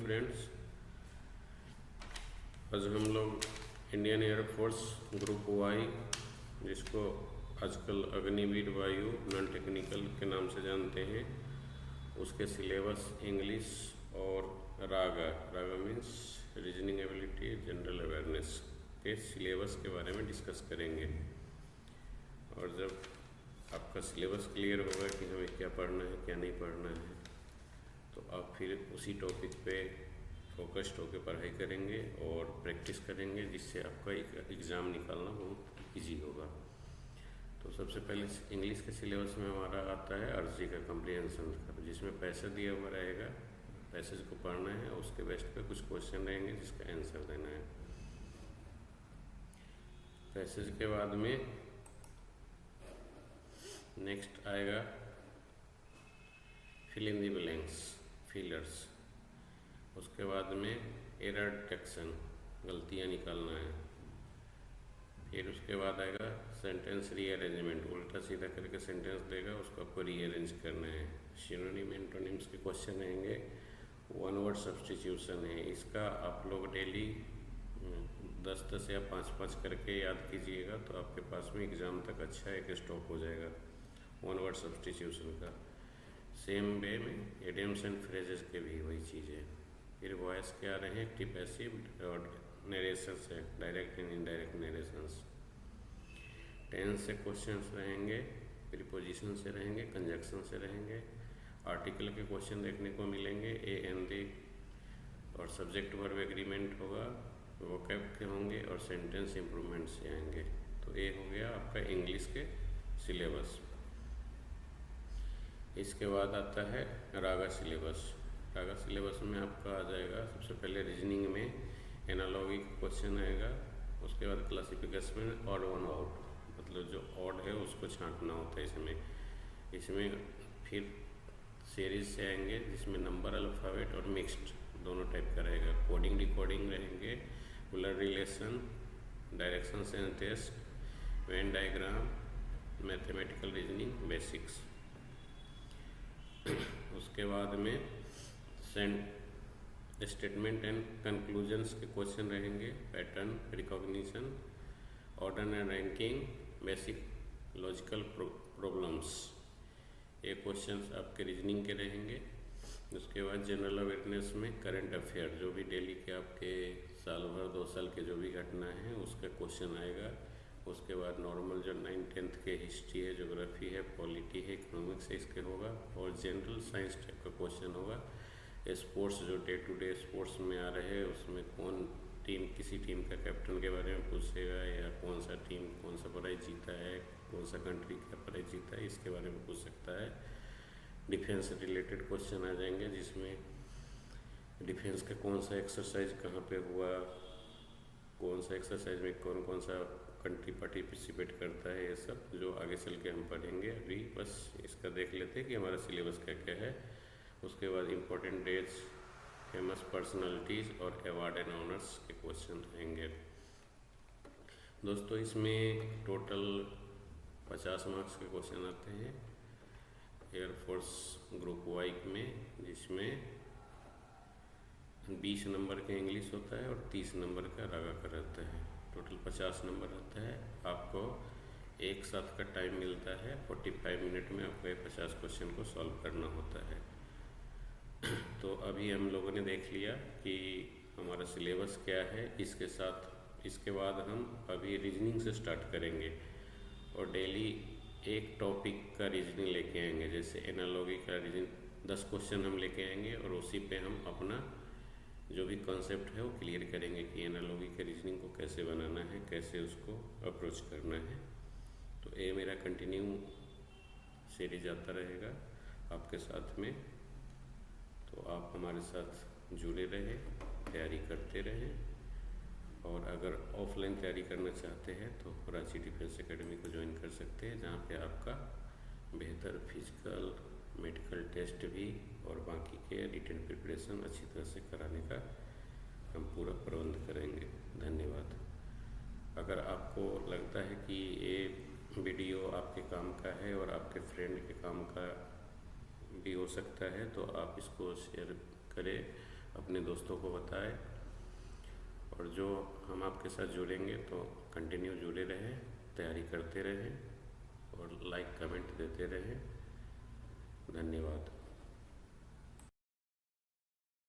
Friends, आज हम लोग इंडियन एयरफोर्स ग्रुप वाई, जिसको आजकल अग्निवीर वायु नॉन टेक्निकल के नाम से जानते हैं, उसके सिलेबस इंग्लिश और RAGA means reasoning ability general awareness के सिलेबस के बारे में डिस्कस करेंगे। और जब आपका सिलेबस क्लियर होगा कि हमें क्या पढ़ना है क्या नहीं पढ़ना है, तो आप फिर उसी टॉपिक पे फोकस्ड होकर पढ़ाई करेंगे और प्रैक्टिस करेंगे, जिससे आपका एग्ज़ाम निकालना बहुत इजी होगा। तो सबसे पहले इंग्लिश के सिलेबस में हमारा आता है अर्जी का कम्प्रीहेंशन का, जिसमें पैसेज दिया हुआ रहेगा, पैसेज को पढ़ना है, उसके बेस्ट पे कुछ क्वेश्चन रहेंगे जिसका आंसर देना है। पैसेज के बाद में नेक्स्ट आएगा fill in the blanks, fillers. उसके बाद में एरर डिटेक्शन, गलतियाँ निकालना है। फिर उसके बाद आएगा सेंटेंस रीअरेंजमेंट, उल्टा सीधा करके सेंटेंस देगा, उसको आपको रीअरेंज करना है। सिनोनिम एंटोनिम्स के क्वेश्चन रहेंगे। वन वर्ड सब्स्टिट्यूशन है, इसका आप लोग डेली 10-10 या 5-5 करके याद कीजिएगा, तो आपके पास में एग्ज़ाम तक अच्छा एक स्टॉक हो जाएगा वन वर्ड सब्स्टिट्यूशन का। सेम वे में एडियम्स एंड फ्रेजेस के भी वही चीज़ है। फिर वॉइस के आ रहे हैं एक्टिव पैसिव और नरेशंस है, direct and indirect narrations. Tense से क्वेश्चंस रहेंगे, प्रीपोजिशन से रहेंगे, कंजक्शन से रहेंगे, आर्टिकल के क्वेश्चन देखने को मिलेंगे, ए एंड द, और सब्जेक्ट वर्ब एग्रीमेंट होगा, वोकैब के होंगे और सेंटेंस इम्प्रूवमेंट से आएंगे। तो ये हो गया आपका इंग्लिश के सिलेबस। इसके बाद आता है रागा सिलेबस। रागा सिलेबस में आपका आ जाएगा सबसे पहले रीजनिंग में एनालॉगी का क्वेश्चन आएगा, उसके बाद क्लासिफिकेशन में ऑड वन आउट, मतलब जो ऑड है उसको छांटना होता है इसमें फिर सीरीज से आएंगे, जिसमें नंबर, अल्फ़ाबेट और मिक्स्ड दोनों टाइप का रहेगा। कोडिंग डिकोडिंग रहेंगे, blood relation, direction sense test, Venn diagram, mathematical reasoning basics. उसके बाद में स्टेटमेंट एंड कंक्लूजन्स के क्वेश्चन रहेंगे, pattern recognition, order and ranking, basic logical problems, ये क्वेश्चंस आपके रीजनिंग के रहेंगे। उसके बाद जनरल अवेयरनेस में करंट अफेयर, जो भी डेली के आपके साल भर 2 साल के जो भी घटना है उसका क्वेश्चन आएगा। उसके बाद नॉर्मल जो 9th-10th के हिस्ट्री है, ज्योग्राफी है, पॉलिटी है, इकोनॉमिक्स है, इसके होगा। और जनरल साइंस टाइप का क्वेश्चन होगा। स्पोर्ट्स जो डे टू डे स्पोर्ट्स में आ रहे हैं, उसमें कौन टीम, किसी टीम का कैप्टन के बारे में पूछेगा, या कौन सा टीम कौन सा प्राइज जीता है, कौन सा कंट्री क्या प्राइज जीता है, इसके बारे में पूछ सकता है। डिफेंस से रिलेटेड क्वेश्चन आ जाएंगे, जिसमें डिफेंस का कौन सा एक्सरसाइज कहाँ पे हुआ, कौन सा एक्सरसाइज में कौन कौन सा कंट्री पार्टिसिपेट करता है, ये सब जो आगे चल के हम पढ़ेंगे। अभी बस इसका देख लेते हैं कि हमारा सिलेबस क्या क्या है। उसके बाद इम्पोर्टेंट डेट्स, फेमस पर्सनालिटीज़ और अवार्ड एंड ऑनर्स के क्वेश्चन रहेंगे। दोस्तों, इसमें टोटल 50 मार्क्स के क्वेश्चन आते हैं एयरफोर्स ग्रुप वाई में, जिसमें 20 नंबर का इंग्लिश होता है और 30 नंबर का रागा का रहता है। टोटल 50 नंबर रहता है। आपको एक साथ का टाइम मिलता है, 45 मिनट में आपको 50 क्वेश्चन को सॉल्व करना होता है। तो अभी हम लोगों ने देख लिया कि हमारा सिलेबस क्या है। इसके बाद हम अभी रीजनिंग से स्टार्ट करेंगे और डेली एक टॉपिक का रीजनिंग लेके आएंगे। जैसे एनालॉगी का रीजनिंग 10 क्वेश्चन हम लेके आएंगे और उसी पे हम अपना जो भी कॉन्सेप्ट है वो क्लियर करेंगे कि एनालॉगी के रीजनिंग को कैसे बनाना है, कैसे उसको अप्रोच करना है। तो ये मेरा कंटिन्यू सीरीज आता रहेगा आपके साथ में। तो आप हमारे साथ जुड़े रहें, तैयारी करते रहें। और अगर ऑफलाइन तैयारी करना चाहते हैं तो रांची डिफेंस एकेडमी को ज्वाइन कर सकते हैं, जहाँ पे आपका बेहतर फिजिकल, मेडिकल टेस्ट भी और बाकी के रिटन प्रिपरेशन अच्छी तरह से कराने का हम पूरा प्रबंध करेंगे। धन्यवाद। अगर आपको लगता है कि ये वीडियो आपके काम का है और आपके फ्रेंड के काम का भी हो सकता है, तो आप इसको शेयर करें अपने दोस्तों को बताएं, और जो हम आपके साथ जुड़ेंगे तो कंटिन्यू जुड़े रहें, तैयारी करते रहें और लाइक कमेंट देते रहें। धन्यवाद।